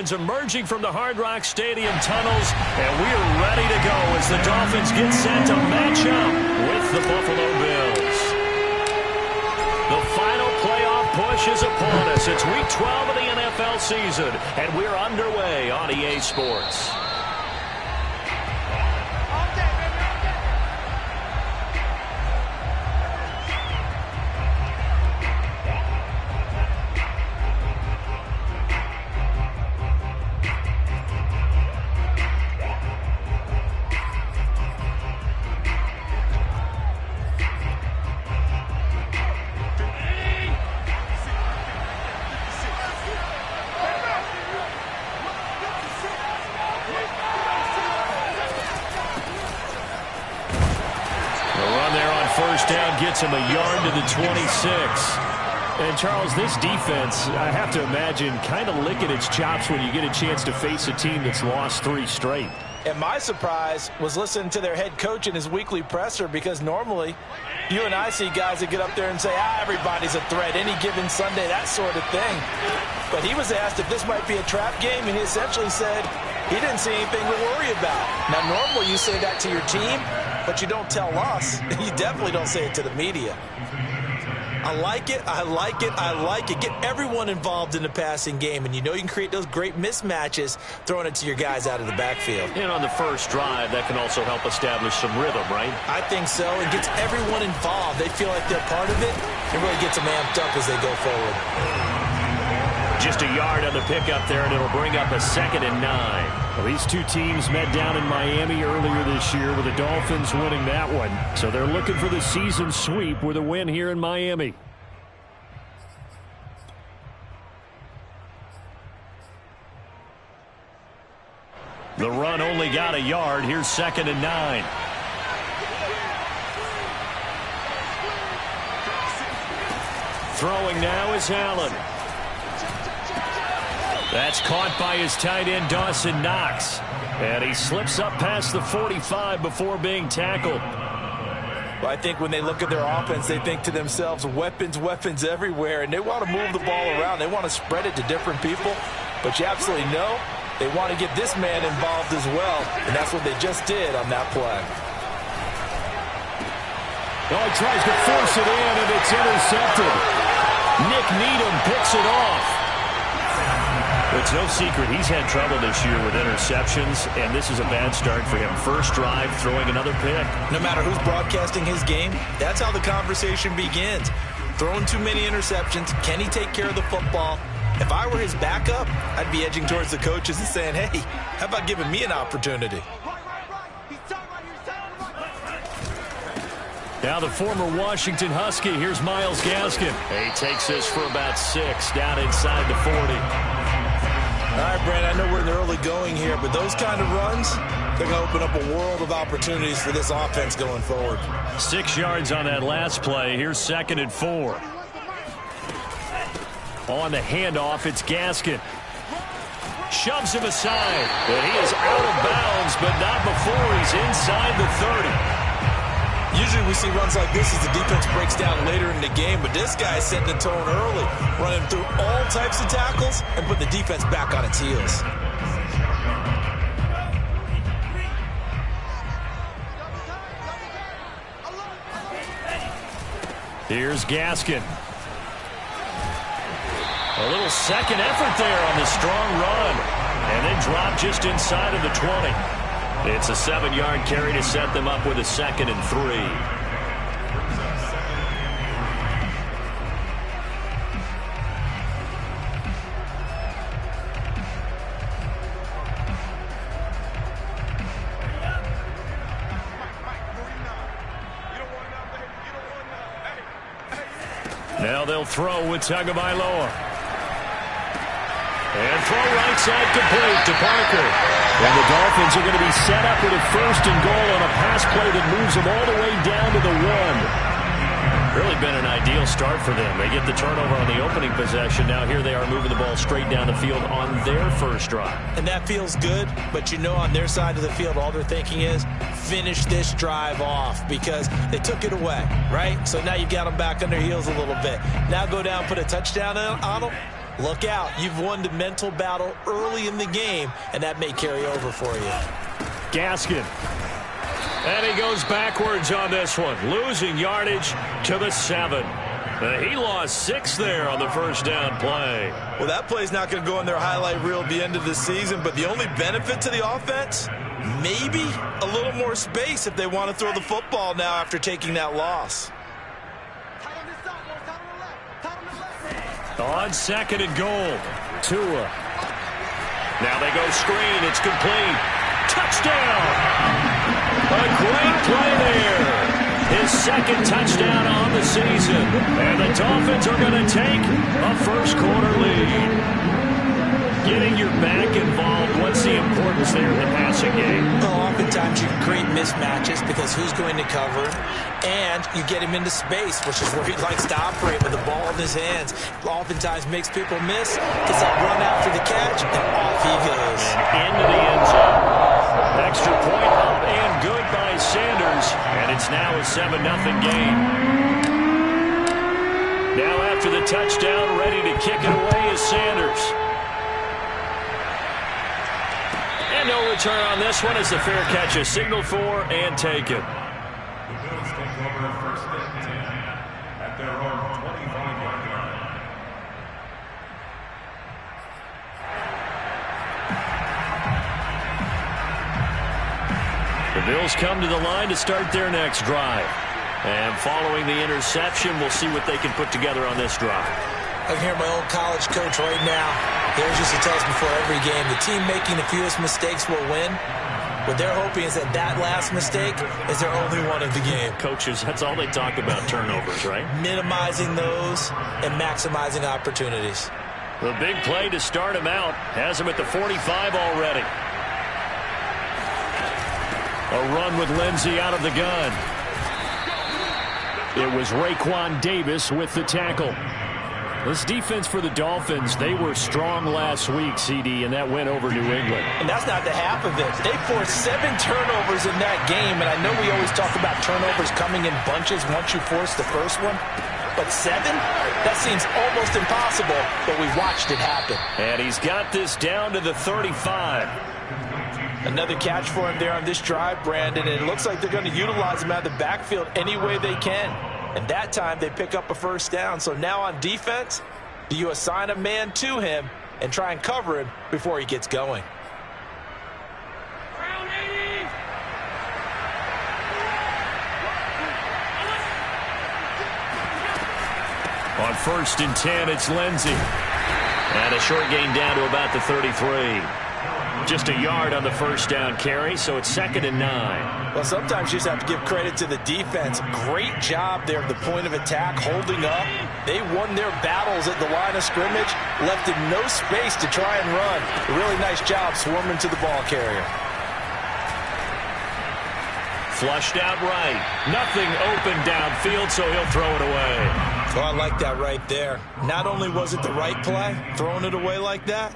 Dolphins emerging from the Hard Rock Stadium tunnels, and we are ready to go as the Dolphins get set to match up with the Buffalo Bills. The final playoff push is upon us. It's Week 12 of the NFL season, and we're underway on EA Sports. First down gets him a yard to the 26. And, Charles, this defense, I have to imagine, kind of licking its chops when you get a chance to face a team that's lost 3 straight. And my surprise was listening to their head coach in his weekly presser, because normally you and I see guys that get up there and say, everybody's a threat any given Sunday, that sort of thing. But he was asked if this might be a trap game, and he essentially said he didn't see anything to worry about. Now, normally you say that to your team, but you don't tell us. You definitely don't say it to the media. I like it. I like it. I like it. Get everyone involved in the passing game, and you know you can create those great mismatches throwing it to your guys out of the backfield. And on the first drive, that can also help establish some rhythm, right? I think so. It gets everyone involved. They feel like they're part of it. It really gets them amped up as they go forward. Just a yard on the pickup there, and it'll bring up a 2nd and 9. Well, these two teams met down in Miami earlier this year with the Dolphins winning that one. So they're looking for the season sweep with a win here in Miami. The run only got a yard. Here's 2nd and 9. Throwing now is Allen. That's caught by his tight end, Dawson Knox. And he slips up past the 45 before being tackled. Well, I think when they look at their offense, they think to themselves, weapons, weapons everywhere. And they want to move the ball around. They want to spread it to different people. But you absolutely know they want to get this man involved as well. And that's what they just did on that play. Oh, he tries to force it in, and it's intercepted. Nick Needham picks it off. It's no secret he's had trouble this year with interceptions, and this is a bad start for him. First drive, throwing another pick. No matter who's broadcasting his game, that's how the conversation begins. Throwing too many interceptions, can he take care of the football? If I were his backup, I'd be edging towards the coaches and saying, hey, how about giving me an opportunity? Now the former Washington Husky, here's Myles Gaskin. He takes this for about 6, down inside the 40. All right, Brand, I know we're in the early going here, but those kind of runs, they're going to open up a world of opportunities for this offense going forward. 6 yards on that last play. Here's 2nd and 4. On the handoff, it's Gaskin. Shoves him aside, but he is out of bounds, but not before he's inside the 30. Usually we see runs like this as the defense breaks down later in the game, but this guy is setting the tone early, running through all types of tackles and putting the defense back on its heels. Here's Gaskin. A little second effort there on the strong run, and then drop just inside of the 20. It's a 7-yard carry to set them up with a 2nd and 3. Now they'll throw with Tagovailoa. And throw right side complete to Parker. And the Dolphins are going to be set up with a 1st and goal on a pass play that moves them all the way down to the 1. Really been an ideal start for them. They get the turnover on the opening possession. Now here they are moving the ball straight down the field on their first drive. And that feels good, but you know on their side of the field all they're thinking is finish this drive off because they took it away, right? So now you've got them back on their heels a little bit. Now go down, put a touchdown on them. Look out. You've won the mental battle early in the game, and that may carry over for you. Gaskin. And he goes backwards on this one, losing yardage to the 7. He lost 6 there on the first down play. Well, that play's not going to go in their highlight reel at the end of the season, but the only benefit to the offense, maybe a little more space if they want to throw the football now after taking that loss. On 2nd and goal, Tua. Now they go screen. It's complete. Touchdown! A great play there. His 2nd touchdown on the season. And the Dolphins are going to take a first-quarter lead. Getting your back involved, what's the importance there in the passing game? Well, oftentimes you create mismatches because who's going to cover him, and you get him into space, which is where he likes to operate with the ball in his hands. Oftentimes makes people miss, gets that run after the catch, and off he goes. And into the end zone. Extra point up and good by Sanders, and it's now a 7-0 game. Now after the touchdown, ready to kick it away is Sanders. And no return on this one as the fair catch is signaled for and taken. The Bills take over 1st and 10 at their own 25-yard line. The Bills come to the line to start their next drive. And following the interception, we'll see what they can put together on this drive. I can hear my old college coach right now. He always used to tell us before every game, the team making the fewest mistakes will win. What they're hoping is that last mistake is their only one of the game. Coaches, that's all they talk about, turnovers, right? Minimizing those and maximizing opportunities. The big play to start him out has him at the 45 already. A run with Lindsey out of the gun. It was Raekwon Davis with the tackle. This defense for the Dolphins, they were strong last week, CD, and that went over New England. And that's not the half of it. They forced 7 turnovers in that game, and I know we always talk about turnovers coming in bunches once you force the first one. But 7? That seems almost impossible, but we watched it happen. And he's got this down to the 35. Another catch for him there on this drive, Brandon, and it looks like they're going to utilize him out of the backfield any way they can. And that time, they pick up a first down. So now on defense, do you assign a man to him and try and cover him before he gets going? On 1st and 10, it's Lindsey. And a short gain down to about the 33. Just a yard on the first down carry, so it's 2nd and 9. Well, sometimes you just have to give credit to the defense. Great job there at the point of attack, holding up. They won their battles at the line of scrimmage, left in no space to try and run. A really nice job swarming to the ball carrier. Flushed out right. Nothing open downfield, so he'll throw it away. Oh, I like that right there. Not only was it the right play, throwing it away like that,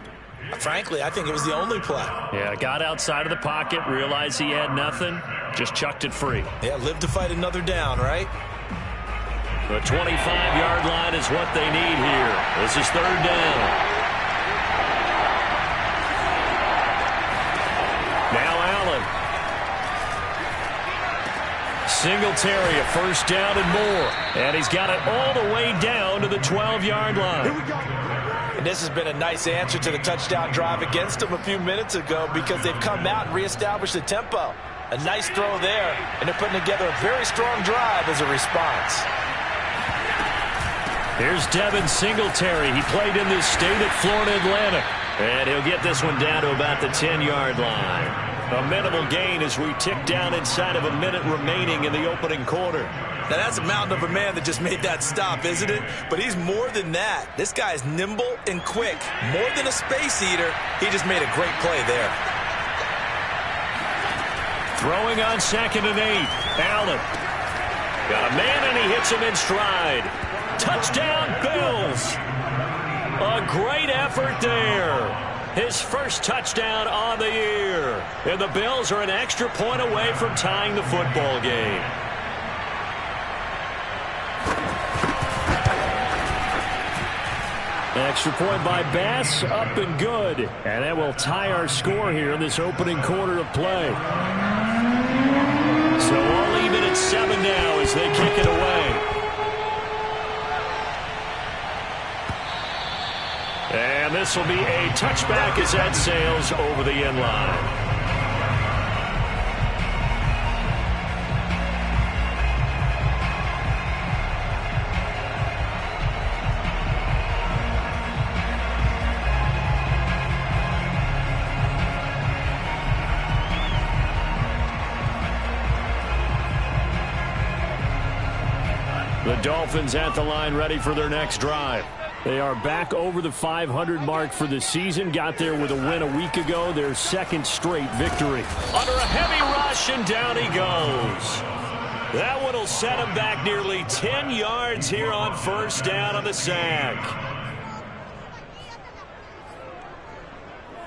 frankly, I think it was the only play. Yeah, got outside of the pocket, realized he had nothing, just chucked it free. Yeah, live to fight another down, right? The 25-yard line is what they need here. This is 3rd down. Now Allen. Singletary, a first down and more. And he's got it all the way down to the 12-yard line. Here we go. And this has been a nice answer to the touchdown drive against them a few minutes ago because they've come out and reestablished the tempo. A nice throw there, and they're putting together a very strong drive as a response. Here's Devin Singletary. He played in this state at Florida Atlantic. And he'll get this one down to about the 10-yard line. A minimal gain as we tick down inside of a minute remaining in the opening quarter. Now, that's a mountain of a man that just made that stop, isn't it? But he's more than that. This guy's nimble and quick. More than a space eater, he just made a great play there. Throwing on 2nd and 8. Allen. Got a man, and he hits him in stride. Touchdown, Bills. A great effort there. His first touchdown on the year. And the Bills are an extra point away from tying the football game. Extra point by Bass, up and good. And that will tie our score here in this opening quarter of play. So all even at 7 now as they kick it away. And this will be a touchback as that sails over the end line. The Dolphins at the line ready for their next drive. They are back over the 500 mark for the season. Got there with a win a week ago. Their second straight victory. Under a heavy rush, and down he goes. That one will set him back nearly 10 yards here on first down on the sack.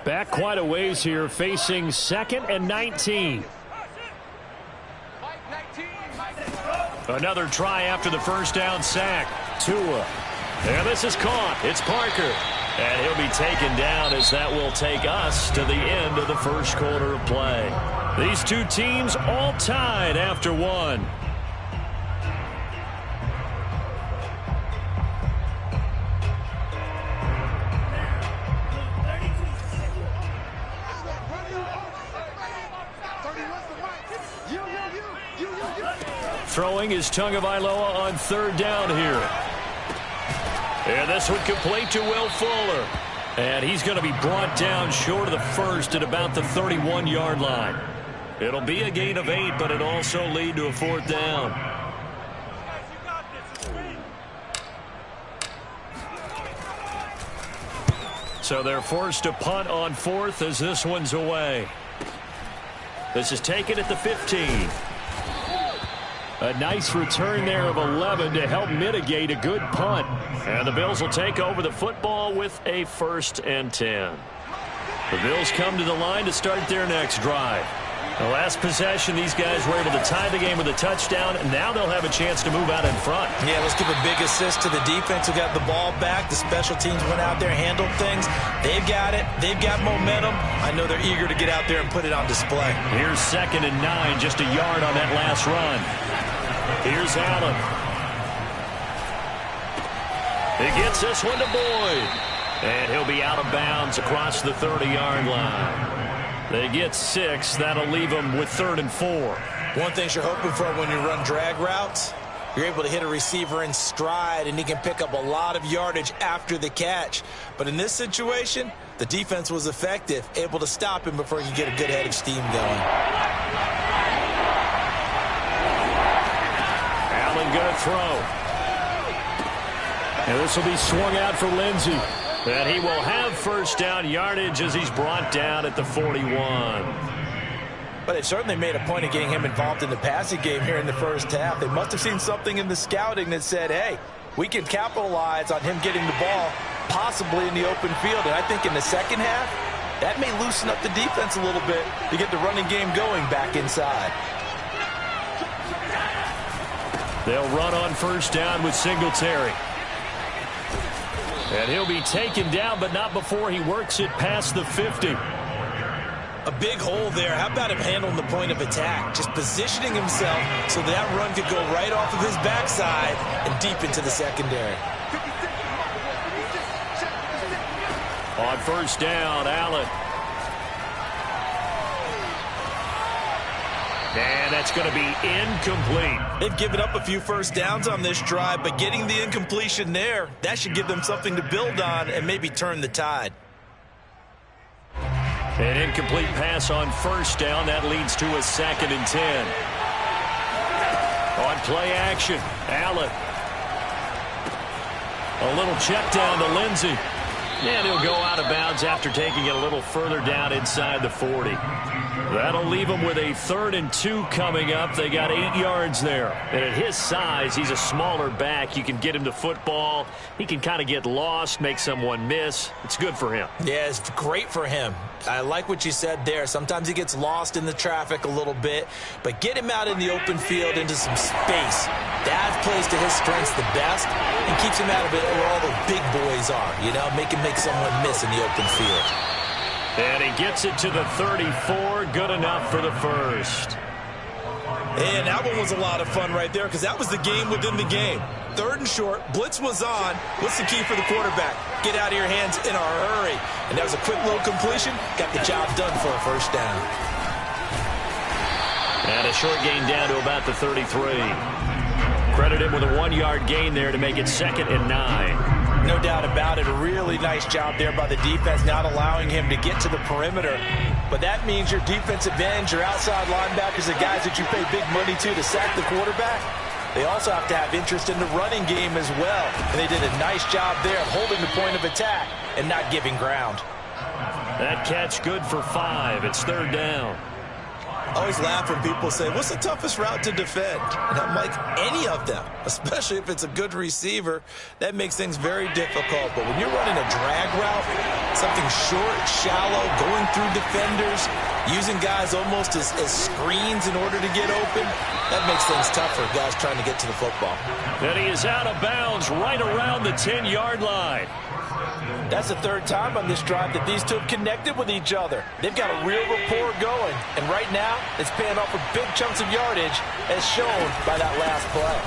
Back quite a ways here, facing 2nd and 19. Another try after the first down sack. Tua. And this is caught. It's Parker. And he'll be taken down as that will take us to the end of the first quarter of play. These two teams all tied after one. Throwing is Tagovailoa on 3rd down here. And this one complete to Will Fuller. And he's going to be brought down short of the first at about the 31-yard line. It'll be a gain of 8, but it'll also lead to a 4th down. So they're forced to punt on 4th as this one's away. This is taken at the 15. A nice return there of 11 to help mitigate a good punt. And the Bills will take over the football with a 1st and 10. The Bills come to the line to start their next drive. The last possession, these guys were able to tie the game with a touchdown, and now they'll have a chance to move out in front. Yeah, let's give a big assist to the defense who got the ball back. The special teams went out there, handled things. They've got it. They've got momentum. I know they're eager to get out there and put it on display. Here's 2nd and 9, just a yard on that last run. Here's Allen. He gets this one to Boyd. And he'll be out of bounds across the 30-yard line. They get 6. That'll leave them with 3rd and 4. One thing you're hoping for when you run drag routes, you're able to hit a receiver in stride, and he can pick up a lot of yardage after the catch. But in this situation, the defense was effective, able to stop him before he could get a good head of steam going. Allen going to throw. And this will be swung out for Lindsey. And he will have first down yardage as he's brought down at the 41. But it certainly made a point of getting him involved in the passing game here in the first half. They must have seen something in the scouting that said, hey, we can capitalize on him getting the ball possibly in the open field. And I think in the second half, that may loosen up the defense a little bit to get the running game going back inside. They'll run on first down with Singletary. And he'll be taken down, but not before he works it past the 50. A big hole there. How about him handling the point of attack? Just positioning himself so that run could go right off of his backside and deep into the secondary. On first down, Allen. And that's going to be incomplete. They've given up a few first downs on this drive, but getting the incompletion there, that should give them something to build on and maybe turn the tide. An incomplete pass on first down. That leads to a 2nd and 10. On play action, Allen. A little check down to Lindsey. And he'll go out of bounds after taking it a little further down inside the 40. That'll leave him with a 3rd and 2 coming up. They got 8 yards there. And at his size, he's a smaller back. You can get him to football. He can kind of get lost, make someone miss. It's good for him. Yeah, it's great for him. I like what you said there. Sometimes he gets lost in the traffic a little bit, but get him out in the open field into some space. That plays to his strengths the best and keeps him out of it where all the big boys are, you know, make him make someone miss in the open field. And he gets it to the 34. Good enough for the first. And that one was a lot of fun right there because that was the game within the game. 3rd and short, blitz was on. What's the key for the quarterback? Get out of your hands in a hurry. And that was a quick little completion. Got the job done for a first down. And a short gain down to about the 33. Credit him with a 1-yard gain there to make it 2nd and 9. No doubt about it. A really nice job there by the defense, not allowing him to get to the perimeter. But that means your defensive ends, your outside linebackers, the guys that you pay big money to sack the quarterback, they also have to have interest in the running game as well. And they did a nice job there of holding the point of attack and not giving ground. That catch good for 5. It's 3rd down. I always laugh when people say, what's the toughest route to defend? And I'm like, any of them, especially if it's a good receiver. That makes things very difficult. But when you're running a drag route, something short, shallow, going through defenders, using guys almost as screens in order to get open, that makes things tough for guys trying to get to the football. And he is out of bounds right around the 10-yard line. That's the 3rd time on this drive that these two have connected with each other. They've got a real rapport going. And right now, it's paying off with big chunks of yardage as shown by that last play.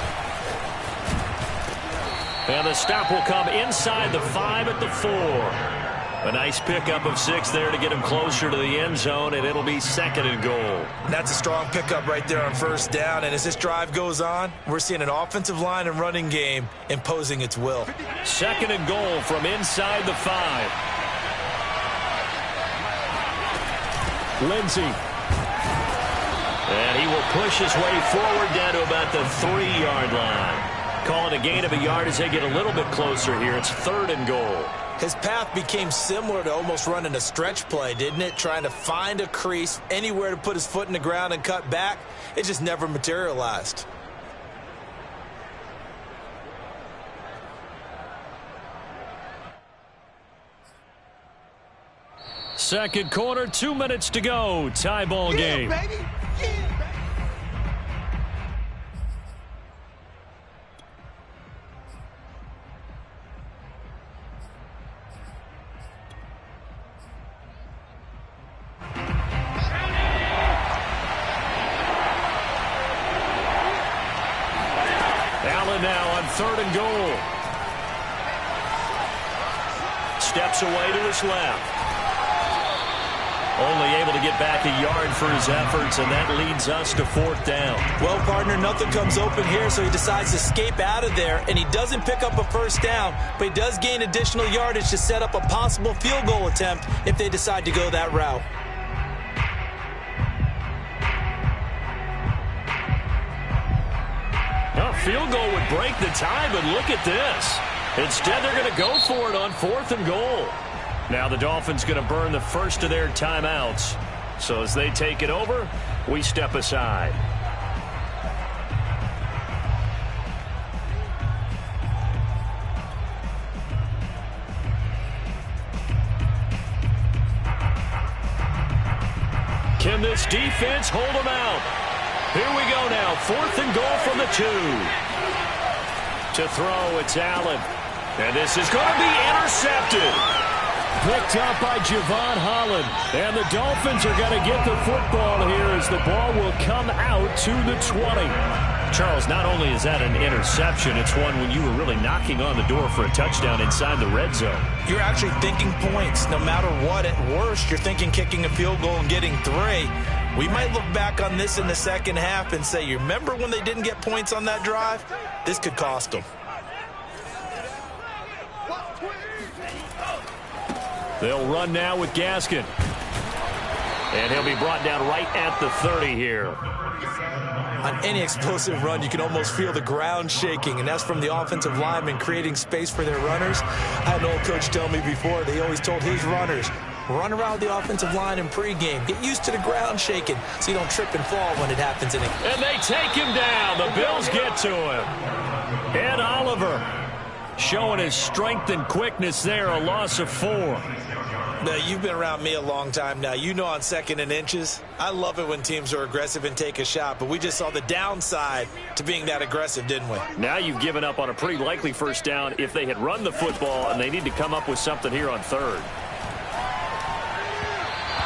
And the stop will come inside the 5 at the 4. A nice pickup of 6 there to get him closer to the end zone, and it'll be 2nd and goal. That's a strong pickup right there on 1st down. And as this drive goes on, we're seeing an offensive line and running game imposing its will. 2nd and goal from inside the 5. Lindsey. And he will push his way forward down to about the 3-yard line. Calling a gain of a yard as they get a little bit closer here. It's 3rd and goal. His path became similar to almost running a stretch play, didn't it? Trying to find a crease, anywhere to put his foot in the ground and cut back. It just never materialized. Second quarter, 2 minutes to go. Tie ball game. Yeah, baby. Yeah, baby. Now on 3rd and goal. Steps away to his left. Only able to get back a yard for his efforts, and that leads us to 4th down. Well, partner, nothing comes open here, so he decides to escape out of there, and he doesn't pick up a first down, but he does gain additional yardage to set up a possible field goal attempt if they decide to go that route. A field goal would break the tie, but look at this. Instead, they're going to go for it on 4th and goal. Now the Dolphins going to burn the first of their timeouts. So as they take it over, we step aside. Can this defense hold them out? Here we go now. 4th and goal from the 2. To throw, it's Allen. And this is going to be intercepted. Picked up by Javon Holland. And the Dolphins are going to get the football here as the ball will come out to the 20. Charles, not only is that an interception, it's one when you were really knocking on the door for a touchdown inside the red zone. You're actually thinking points. No matter what, at worst, you're thinking kicking a field goal and getting 3. We might look back on this in the second half and say, you remember when they didn't get points on that drive? This could cost them. They'll run now with Gaskin. And he'll be brought down right at the 30 here. On any explosive run, you can almost feel the ground shaking, and that's from the offensive linemen creating space for their runners. I had an old coach tell me before, they always told his runners, run around the offensive line in pregame. Get used to the ground shaking so you don't trip and fall when it happens. And they take him down. The Bills get to him. Ed Oliver showing his strength and quickness there, a loss of 4. Now, you've been around me a long time now. You know on 2nd and inches, I love it when teams are aggressive and take a shot, but we just saw the downside to being that aggressive, didn't we? Now you've given up on a pretty likely first down if they had run the football, and they need to come up with something here on 3rd.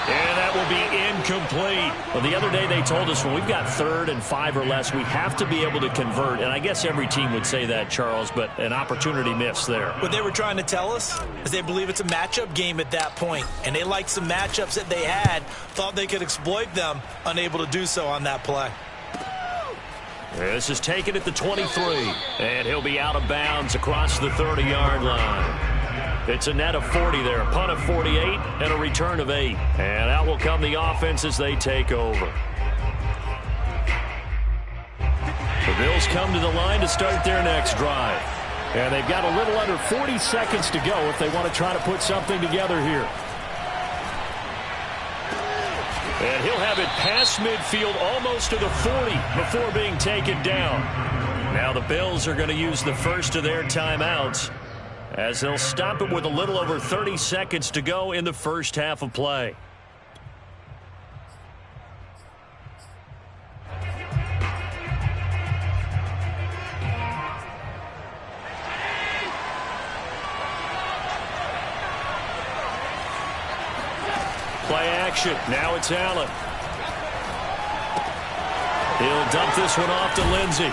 And that will be incomplete. Well, the other day they told us when we've got 3rd and 5 or less, we have to be able to convert. And I guess every team would say that, Charles, but an opportunity missed there. What they were trying to tell us is they believe it's a matchup game at that point. And they liked some matchups that they had, thought they could exploit them, unable to do so on that play. This is taken at the 23. And he'll be out of bounds across the 30-yard line. It's a net of 40 there, a punt of 48, and a return of 8. And out will come the offense as they take over. The Bills come to the line to start their next drive. And they've got a little under 40 seconds to go if they want to try to put something together here. And he'll have it past midfield almost to the 40 before being taken down. Now the Bills are going to use the first of their timeouts, as they'll stop it with a little over 30 seconds to go in the first half of play. Play action. Now it's Allen. He'll dump this one off to Lindsey.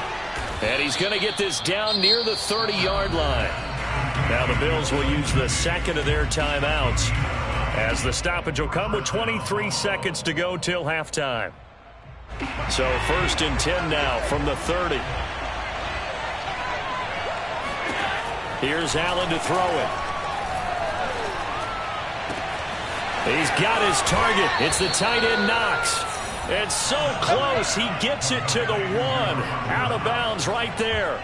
And he's going to get this down near the 30-yard line. Now the Bills will use the second of their timeouts, as the stoppage will come with 23 seconds to go till halftime. So 1st and 10 now from the 30. Here's Allen to throw it. He's got his target. It's the tight end Knox. It's so close. He gets it to the 1. Out of bounds right there.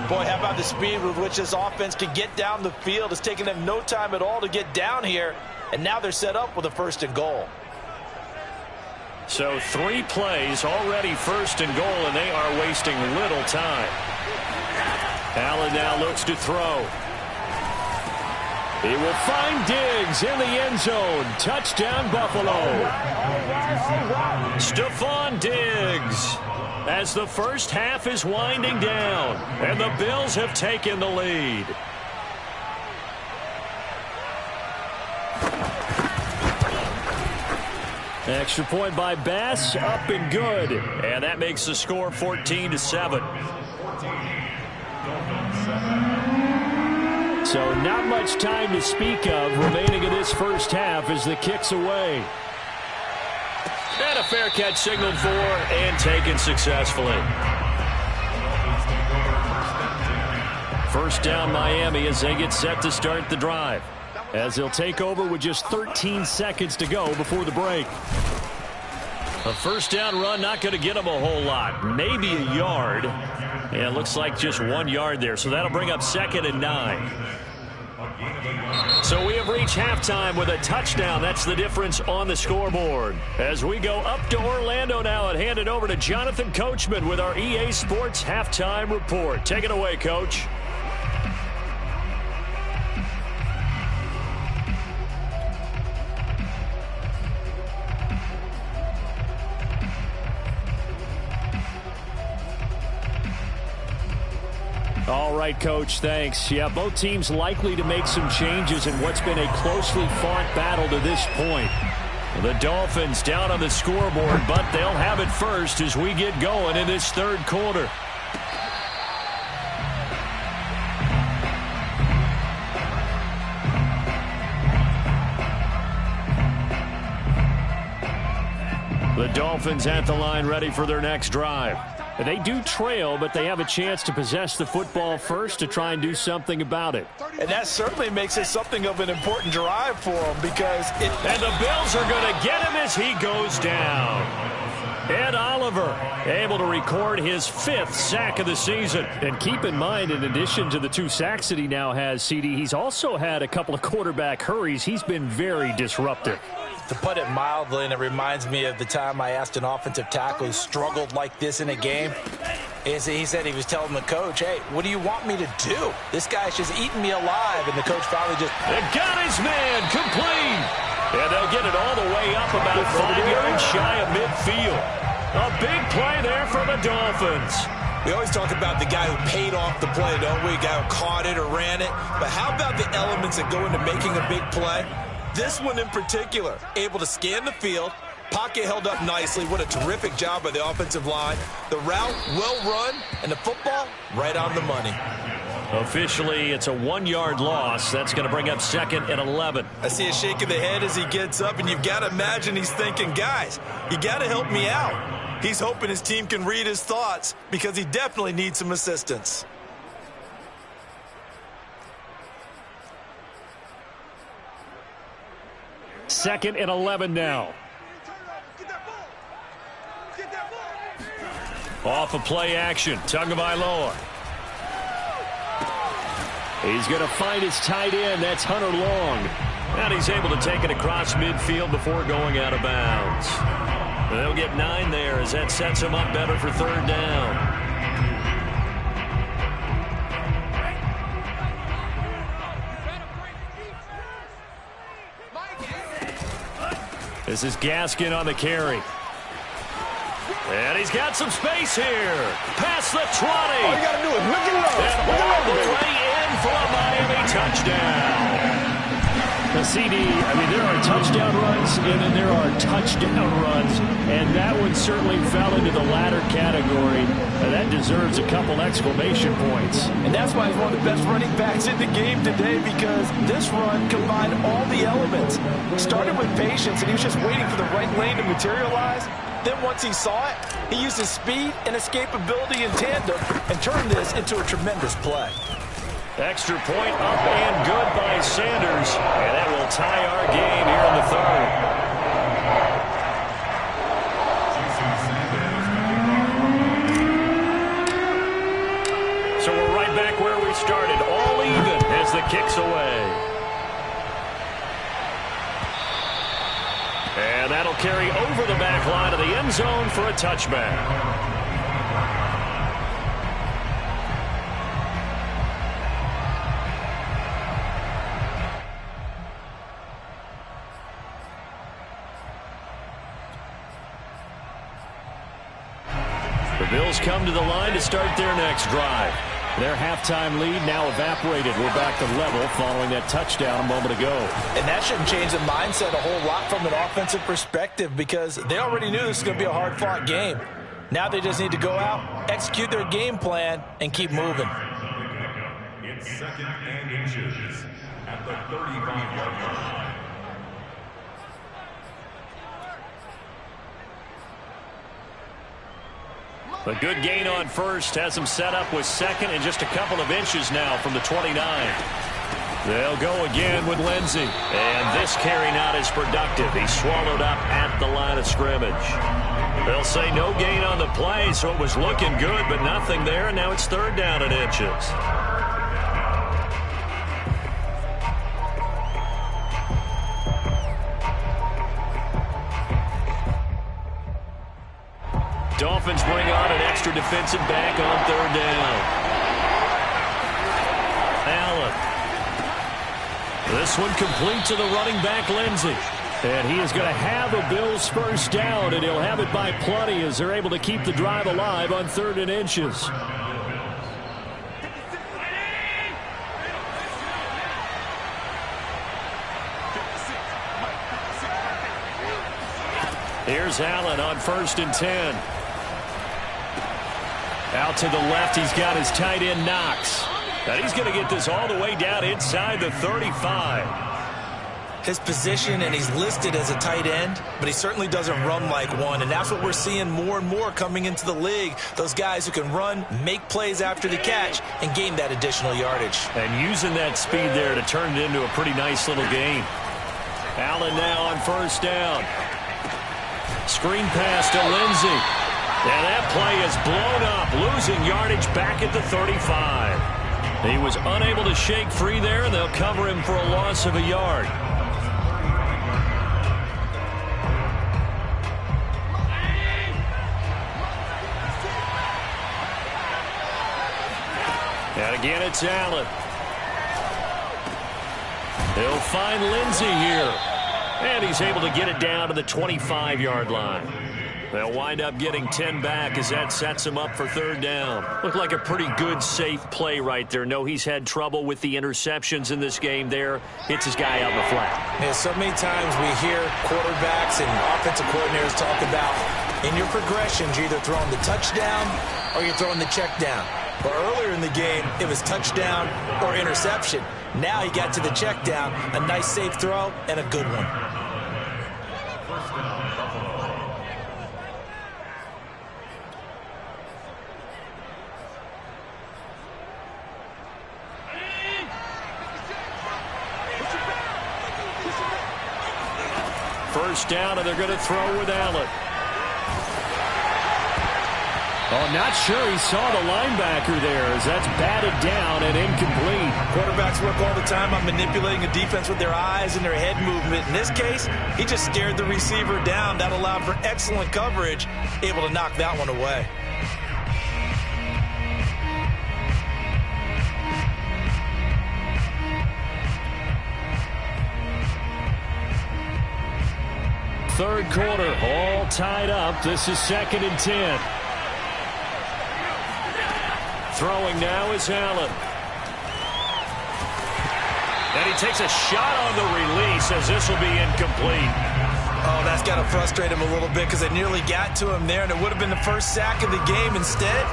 Boy, how about the speed with which this offense can get down the field? It's taken them no time at all to get down here, and now they're set up with a 1st and goal. So 3 plays already 1st and goal, and they are wasting little time. Allen now looks to throw. He will find Diggs in the end zone. Touchdown, Buffalo. Stephon Diggs, as the first half is winding down, and the Bills have taken the lead. Extra point by Bass, up and good. And that makes the score 14-7. So not much time to speak of remaining in this first half as the kick's away. And a fair catch signaled for and taken successfully. First down Miami as they get set to start the drive, as they'll take over with just 13 seconds to go before the break. A first down run not going to get them a whole lot. Maybe a yard. Yeah, it looks like just 1 yard there. So that'll bring up 2nd and 9. So we have reached halftime with a touchdown. That's the difference on the scoreboard. As we go up to Orlando now and hand it over to Jonathan Coachman with our EA Sports Halftime Report. Take it away, Coach. All right, Coach, thanks. Yeah, both teams likely to make some changes in what's been a closely fought battle to this point. The Dolphins down on the scoreboard, but they'll have it first as we get going in this third quarter. The Dolphins at the line ready for their next drive. They do trail, but they have a chance to possess the football first to try and do something about it. And that certainly makes it something of an important drive for them because And the Bills are going to get him as he goes down. Ed Oliver able to record his 5th sack of the season. And keep in mind, in addition to the 2 sacks that he now has, CD, he's also had a couple of quarterback hurries. He's been very disruptive. To put it mildly, and it reminds me of the time I asked an offensive tackle who struggled like this in a game, is he said he was telling the coach, hey, what do you want me to do? This guy's just eating me alive. And the coach finally just... They got his man complete. And they'll get it all the way up about 5 yards shy of midfield. A big play there for the Dolphins. We always talk about the guy who paid off the play, don't we? A guy who caught it or ran it. But how about the elements that go into making a big play? This one in particular, able to scan the field, pocket held up nicely. What a terrific job by the offensive line. The route, well run, and the football, right on the money. Officially, it's a 1-yard loss. That's going to bring up 2nd and 11. I see a shake of the head as he gets up, and you've got to imagine he's thinking, guys, you got to help me out. He's hoping his team can read his thoughts because he definitely needs some assistance. Second and 11 now. Off of play action, Tagovailoa. He's going to find his tight end. That's Hunter Long. And he's able to take it across midfield before going out of bounds. They'll get 9 there as that sets him up better for 3rd down. This is Gaskin on the carry. And he's got some space here. Past the 20. All you got to do is look it up. And all the way in for a Miami touchdown. The CD, I mean, there are touchdown runs, and then there are touchdown runs, and that one certainly fell into the latter category. That deserves a couple exclamation points. And that's why he's one of the best running backs in the game today, because this run combined all the elements. Started with patience, and he was just waiting for the right lane to materialize. Then once he saw it, he used his speed and escapability in tandem and turned this into a tremendous play. Extra point up and good by Sanders. And that will tie our game here in the 3rd. So we're right back where we started. All even as the kick's away. And that'll carry over the back line of the end zone for a touchback. The Bills come to the line to start their next drive. Their halftime lead now evaporated. We're back to level following that touchdown a moment ago. And that shouldn't change the mindset a whole lot from an offensive perspective because they already knew this was going to be a hard-fought game. Now they just need to go out, execute their game plan, and keep moving. It's 2nd and inches at the 35-yard line. A good gain on first has them set up with 2nd and just a couple of inches now from the 29. They'll go again with Lindsey. And this carry not as productive. He's swallowed up at the line of scrimmage. They'll say no gain on the play, so it was looking good, but nothing there, and now it's 3rd down and inches. Dolphins bring on an extra defensive back on 3rd down. Allen. This one complete to the running back, Lindsey. And he is going to have a Bills first down, and he'll have it by plenty as they're able to keep the drive alive on 3rd and inches. Here's Allen on 1st and 10. Out to the left, he's got his tight end, Knox. And he's going to get this all the way down inside the 35. his position, and he's listed as a tight end, but he certainly doesn't run like one, and that's what we're seeing more and more coming into the league. Those guys who can run, make plays after the catch, and gain that additional yardage. And using that speed there to turn it into a pretty nice little game. Allen now on first down. Screen pass to Lindsey. And that play is blown up, losing yardage back at the 35. He was unable to shake free there, and they'll cover him for a loss of a yard. And again, it's Allen. He'll find Lindsey here. And he's able to get it down to the 25-yard line. They'll wind up getting 10 back as that sets him up for third down. Looked like a pretty good, safe play right there. No, he's had trouble with the interceptions in this game there. Hits his guy out in the flat. Yeah, so many times we hear quarterbacks and offensive coordinators talk about in your progressions, you're either throwing the touchdown or you're throwing the check down. But earlier in the game, it was touchdown or interception. Now he got to the check down, a nice safe throw, and a good one. First down, and they're going to throw with Allen. Oh, not sure he saw the linebacker there as that's batted down and incomplete. Quarterbacks work all the time on manipulating a defense with their eyes and their head movement. In this case, he just stared the receiver down. That allowed for excellent coverage, able to knock that one away. Third quarter, all tied up. This is 2nd and 10. Throwing now is Allen. And he takes a shot on the release as this will be incomplete. Oh, that's got to frustrate him a little bit because they nearly got to him there, and it would have been the first sack of the game. Instead,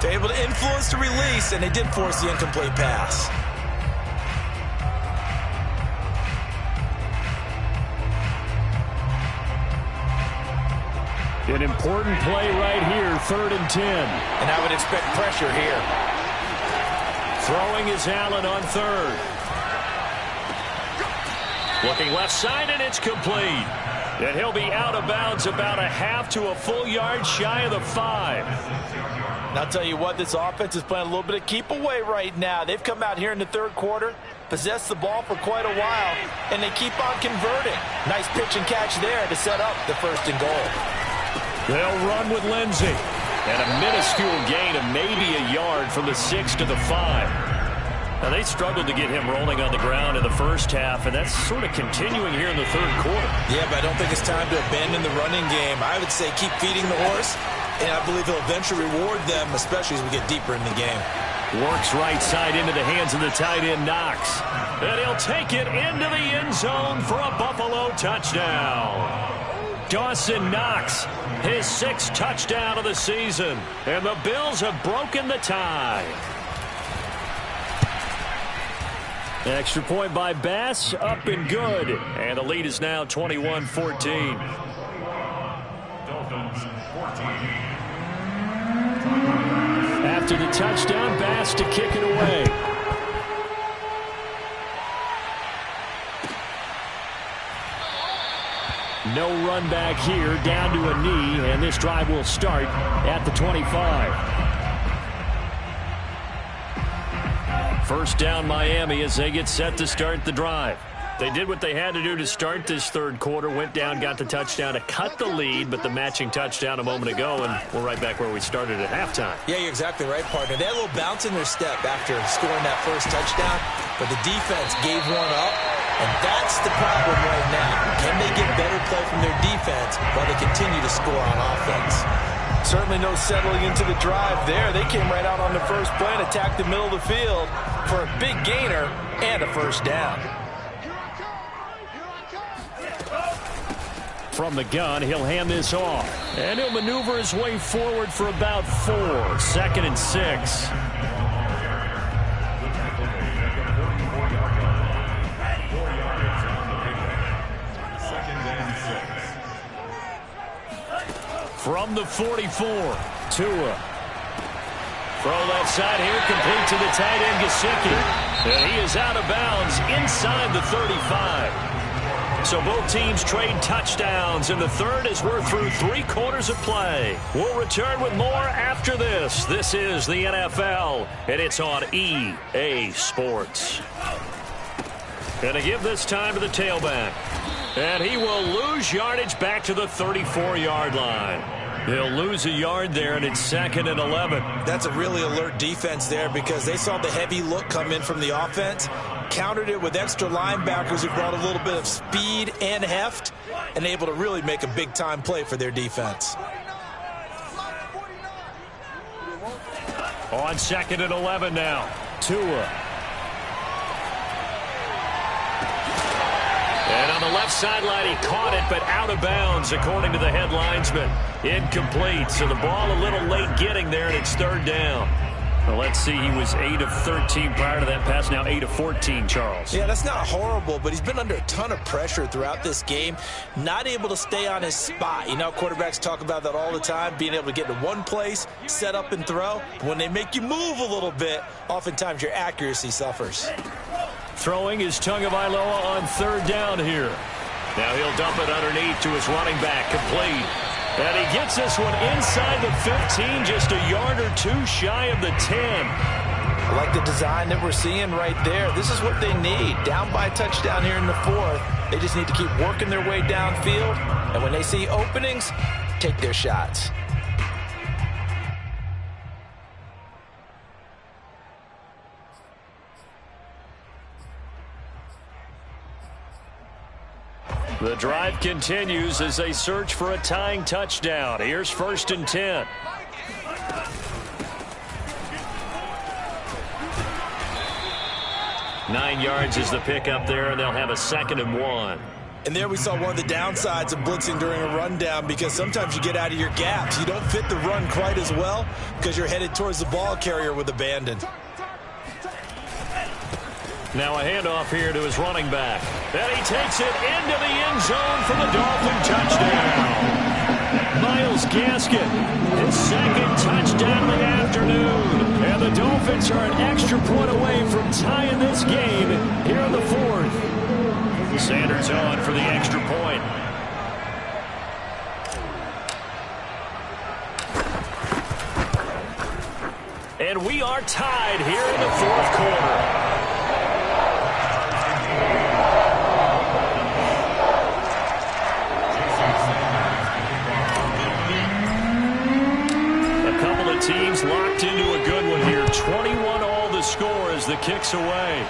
they're able to influence the release, and they did force the incomplete pass. An important play right here, 3rd and 10. And I would expect pressure here. Throwing is Allen on third. Looking left side, and it's complete. And he'll be out of bounds about a half to a full yard shy of the 5. And I'll tell you what, this offense is playing a little bit of keep away right now. They've come out here in the third quarter, possessed the ball for quite a while, and they keep on converting. Nice pitch and catch there to set up the 1st and goal. They'll run with Lindsey. And a minuscule gain of maybe a yard from the 6 to the 5. Now, they struggled to get him rolling on the ground in the first half, and that's sort of continuing here in the third quarter. Yeah, but I don't think it's time to abandon the running game. I would say keep feeding the horse, and I believe he'll eventually reward them, especially as we get deeper in the game. Works right side into the hands of the tight end, Knox. And he'll take it into the end zone for a Buffalo touchdown. Dawson Knox, his 6th touchdown of the season. And the Bills have broken the tie. Extra point by Bass, up and good. And the lead is now 21-14. After the touchdown, Bass to kick it away. No run back here, down to a knee, and this drive will start at the 25. First down Miami as they get set to start the drive. They did what they had to do to start this third quarter, went down, got the touchdown to cut the lead, but the matching touchdown a moment ago, and we're right back where we started at halftime. Yeah, you're exactly right, partner. They had a little bounce in their step after scoring that first touchdown, but the defense gave one up. And that's the problem right now. Can they get better play from their defense while they continue to score on offense? Certainly no settling into the drive there. They came right out on the first play and attacked the middle of the field for a big gainer and a first down. From the gun, he'll hand this off. And he'll maneuver his way forward for about 4. 2nd and 6. From the 44, Tua. Throw left side here, complete to the tight end, Gesicki. And he is out of bounds inside the 35. So both teams trade touchdowns in the third as we're through 3 quarters of play. We'll return with more after this. This is the NFL, and it's on EA Sports. Going to give this time to the tailback. And he will lose yardage back to the 34-yard line. He'll lose a yard there, and it's 2nd and 11. That's a really alert defense there because they saw the heavy look come in from the offense, countered it with extra linebackers who brought a little bit of speed and heft, and able to really make a big-time play for their defense. On 2nd and 11 now, Tua. And on the left sideline, he caught it, but out of bounds, according to the head linesman. Incomplete, so the ball a little late getting there, and it's 3rd down. Well, let's see, he was 8 of 13 prior to that pass, now 8 of 14, Charles. Yeah, that's not horrible, but he's been under a ton of pressure throughout this game, not able to stay on his spot. You know, quarterbacks talk about that all the time, being able to get to one place, set up and throw. When they make you move a little bit, oftentimes your accuracy suffers. Throwing is Tagovailoa on 3rd down here. Now he'll dump it underneath to his running back, complete. And he gets this one inside the 15, just a yard or 2 shy of the 10. I like the design that we're seeing right there. This is what they need. Down by a touchdown here in the 4th. They just need to keep working their way downfield. And when they see openings, take their shots. The drive continues as they search for a tying touchdown. Here's 1st and 10. Nine yards is the pickup there, and they'll have a 2nd and 1. And there we saw one of the downsides of blitzing during a rundown because sometimes you get out of your gaps. You don't fit the run quite as well because you're headed towards the ball carrier with abandon. Now a handoff here to his running back. And he takes it into the end zone for the Dolphin touchdown. Myles Gaskin, his 2nd touchdown of the afternoon. And the Dolphins are an extra point away from tying this game here in the 4th. Sanders on for the extra point. And we are tied here in the 4th quarter. Teams locked into a good one here. 21 all the score as the kick's away.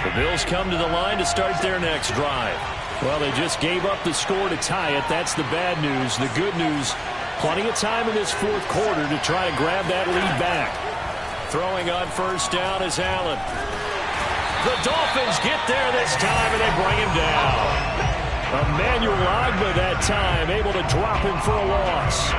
The Bills come to the line to start their next drive. Well, they just gave up the score to tie it. That's the bad news. The good news, plenty of time in this 4th quarter to try to grab that lead back. Throwing on 1st down is Allen. The Dolphins get there this time, and they bring him down. Emmanuel Ogbah that time, able to drop him for a loss.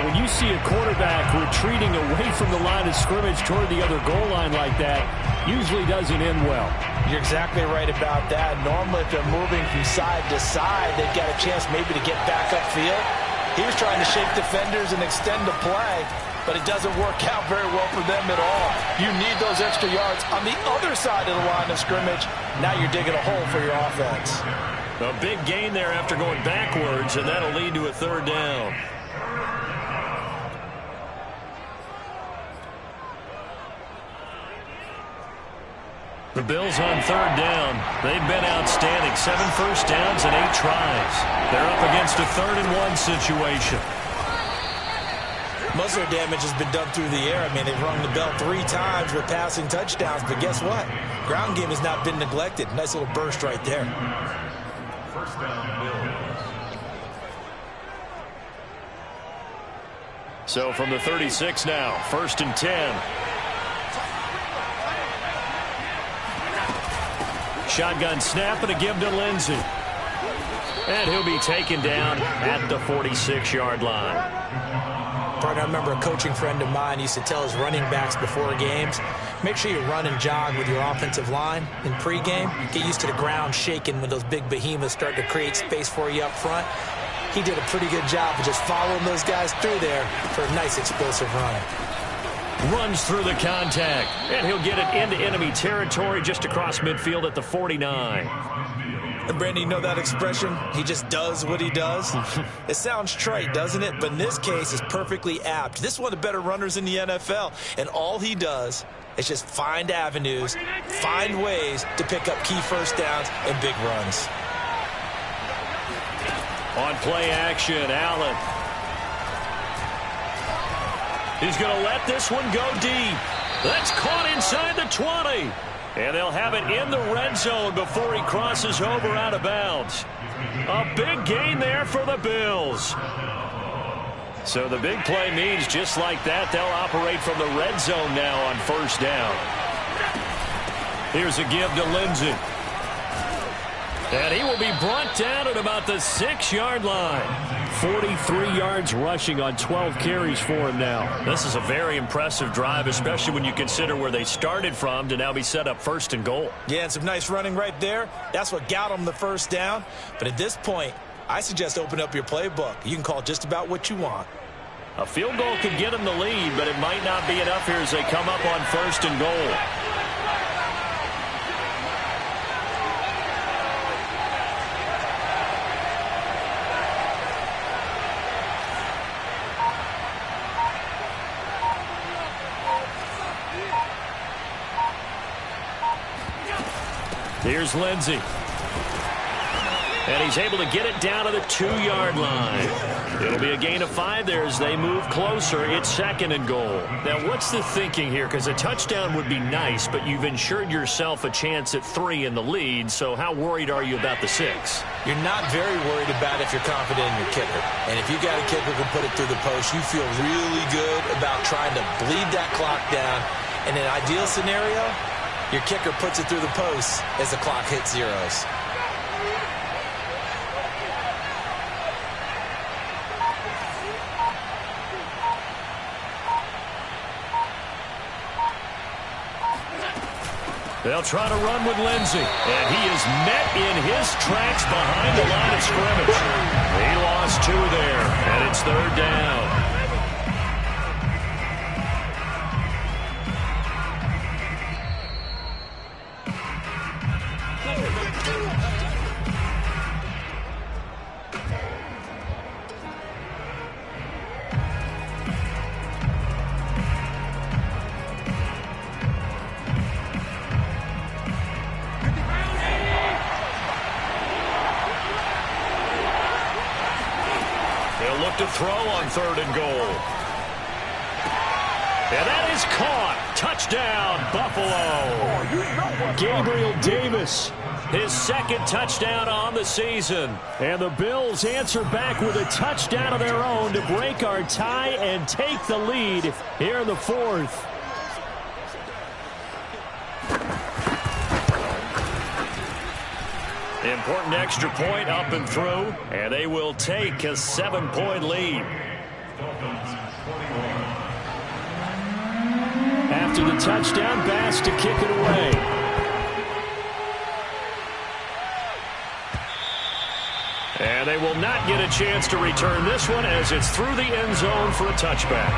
When you see a quarterback retreating away from the line of scrimmage toward the other goal line like that, usually doesn't end well. You're exactly right about that. Normally, if they're moving from side to side, they've got a chance maybe to get back upfield. He was trying to shake defenders and extend the play, but it doesn't work out very well for them at all. You need those extra yards on the other side of the line of scrimmage. Now you're digging a hole for your offense. A big gain there after going backwards, and that'll lead to a 3rd down. The Bills on 3rd down. They've been outstanding. 7 first downs and 8 tries. They're up against a 3rd and 1 situation. Most of their damage has been done through the air. I mean, they've rung the bell 3 times with passing touchdowns, but guess what? Ground game has not been neglected. Nice little burst right there. 1st down, Bills. So from the 36 now, 1st and 10. Shotgun snap and a give to Lindsey. And he'll be taken down at the 46-yard line. Partner, I remember a coaching friend of mine used to tell his running backs before games, make sure you run and jog with your offensive line in pregame. Get used to the ground shaking when those big behemoths start to create space for you up front. He did a pretty good job of just following those guys through there for a nice explosive run. Runs through the contact, and he'll get it into enemy territory just across midfield at the 49. And Brandon, you know that expression? He just does what he does? It sounds trite, doesn't it? But in this case, it's perfectly apt. This is one of the better runners in the NFL, and all he does is just find avenues, find ways to pick up key first downs and big runs. On play action, Allen. He's going to let this one go deep. That's caught inside the 20. And they'll have it in the red zone before he crosses over out of bounds. A big gain there for the Bills. So the big play means just like that, they'll operate from the red zone now on first down. Here's a give to Lindsey. And he will be brought down at about the 6-yard line. 43 yards rushing on 12 carries for him now. This is a very impressive drive, especially when you consider where they started from to now be set up first and goal. Yeah, and some nice running right there. That's what got them the first down. But at this point, I suggest open up your playbook. You can call just about what you want. A field goal could get them the lead, but it might not be enough here as they come up on first and goal. Here's Lindsey. And he's able to get it down to the 2-yard line. It'll be a gain of 5 there as they move closer. It's second and goal. Now, what's the thinking here? Because a touchdown would be nice, but you've ensured yourself a chance at 3 in the lead. So how worried are you about the 6? You're not very worried about it if you're confident in your kicker. And if you got a kicker who can put it through the post, you feel really good about trying to bleed that clock down. In an ideal scenario, your kicker puts it through the post as the clock hits zeros. They'll try to run with Lindsey. And he is met in his tracks behind the line of scrimmage. He lost 2 there, and it's third down. To throw on third and goal. And that is caught. Touchdown, Buffalo. Gabriel Davis, his second touchdown on the season. And the Bills answer back with a touchdown of their own to break our tie and take the lead here in the fourth. Important extra point up and through, and they will take a 7-point lead. After the touchdown, Bass to kick it away. And they will not get a chance to return this one as it's through the end zone for a touchback.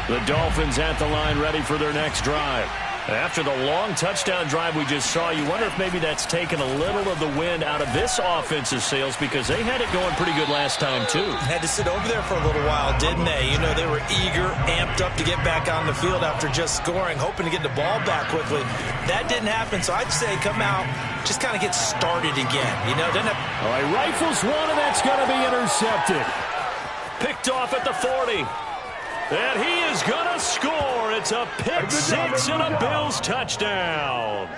The Dolphins at the line ready for their next drive. After the long touchdown drive we just saw, you wonder if maybe that's taken a little of the wind out of this offensive sails because they had it going pretty good last time, too. Had to sit over there for a little while, didn't they? You know, they were eager, amped up to get back on the field after just scoring, hoping to get the ball back quickly. That didn't happen, so I'd say come out, just kind of get started again. You know, doesn't have... All right, rifles one, and that's going to be intercepted. Picked off at the 40. And he is going to score. It's a pick six and a Bills touchdown.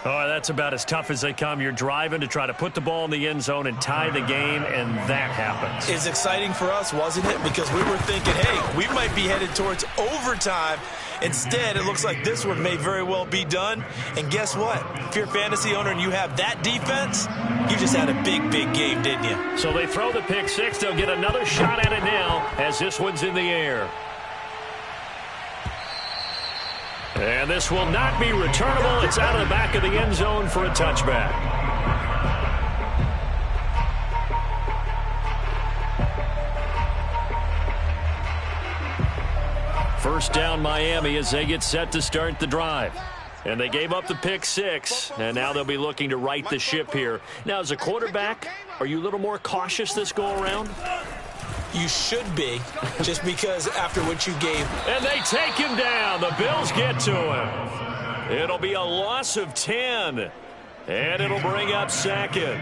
Oh, that's about as tough as they come. You're driving to try to put the ball in the end zone and tie the game, and that happens. It's exciting for us, wasn't it? Because we were thinking, hey, we might be headed towards overtime, Instead, it looks like this one may very well be done. And guess what? If you're a fantasy owner and you have that defense, you just had a big, big game, didn't you? So they throw the pick six. They'll get another shot at it now as this one's in the air. And this will not be returnable. It's out of the back of the end zone for a touchback. First down Miami as they get set to start the drive. And they gave up the pick six, and now they'll be looking to right the ship here. Now, as a quarterback, are you a little more cautious this go-around? You should be, just because after what you gave. And they take him down. The Bills get to him. It'll be a loss of 10. And it'll bring up second.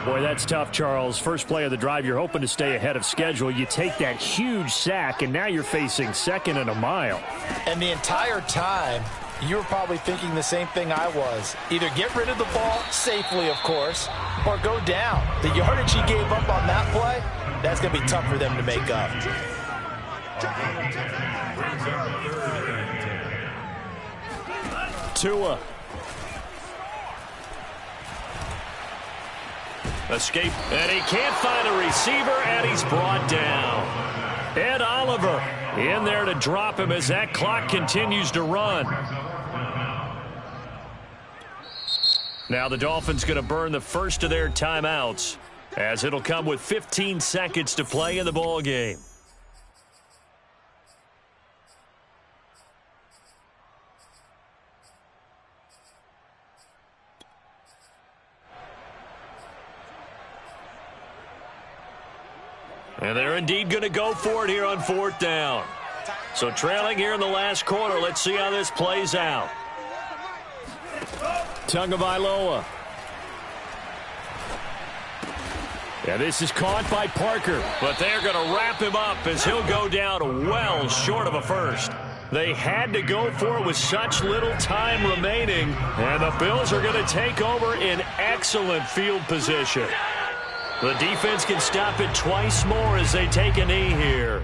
Boy, that's tough, Charles. First play of the drive, you're hoping to stay ahead of schedule. You take that huge sack, and now you're facing second and a mile. And the entire time, you were probably thinking the same thing I was. Either get rid of the ball safely, of course, or go down. The yardage he gave up on that play, that's going to be tough for them to make up. Tua. Escape, and he can't find a receiver, and he's brought down. Ed Oliver in there to drop him as that clock continues to run. Now the Dolphins going to burn the first of their timeouts, as it'll come with 15 seconds to play in the ball game. And they're indeed going to go for it here on fourth down. So trailing here in the last quarter, let's see how this plays out. Tagovailoa. Yeah, this is caught by Parker, but they're going to wrap him up as he'll go down well short of a first. They had to go for it with such little time remaining, and the Bills are going to take over in excellent field position. The defense can stop it twice more as they take a knee here.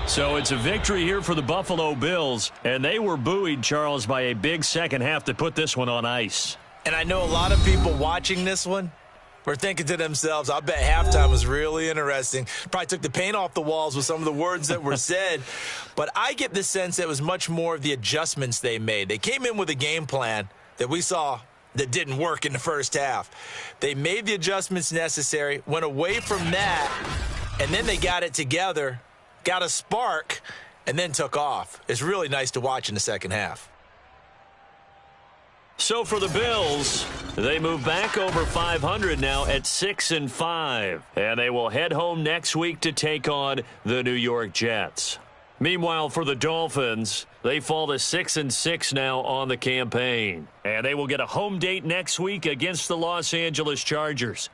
So it's a victory here for the Buffalo Bills, and they were buoyed, Charles, by a big second half to put this one on ice. And I know a lot of people watching this one were thinking to themselves, I bet halftime was really interesting. Probably took the paint off the walls with some of the words that were said. But I get the sense that it was much more of the adjustments they made. They came in with a game plan that we saw that didn't work in the first half. They made the adjustments necessary, went away from that, and then they got it together, got a spark, and then took off. It's really nice to watch in the second half. So for the Bills, they move back over 500 now at 6-5, and they will head home next week to take on the New York Jets. Meanwhile, for the Dolphins, they fall to 6-6 now on the campaign, and they will get a home date next week against the Los Angeles Chargers.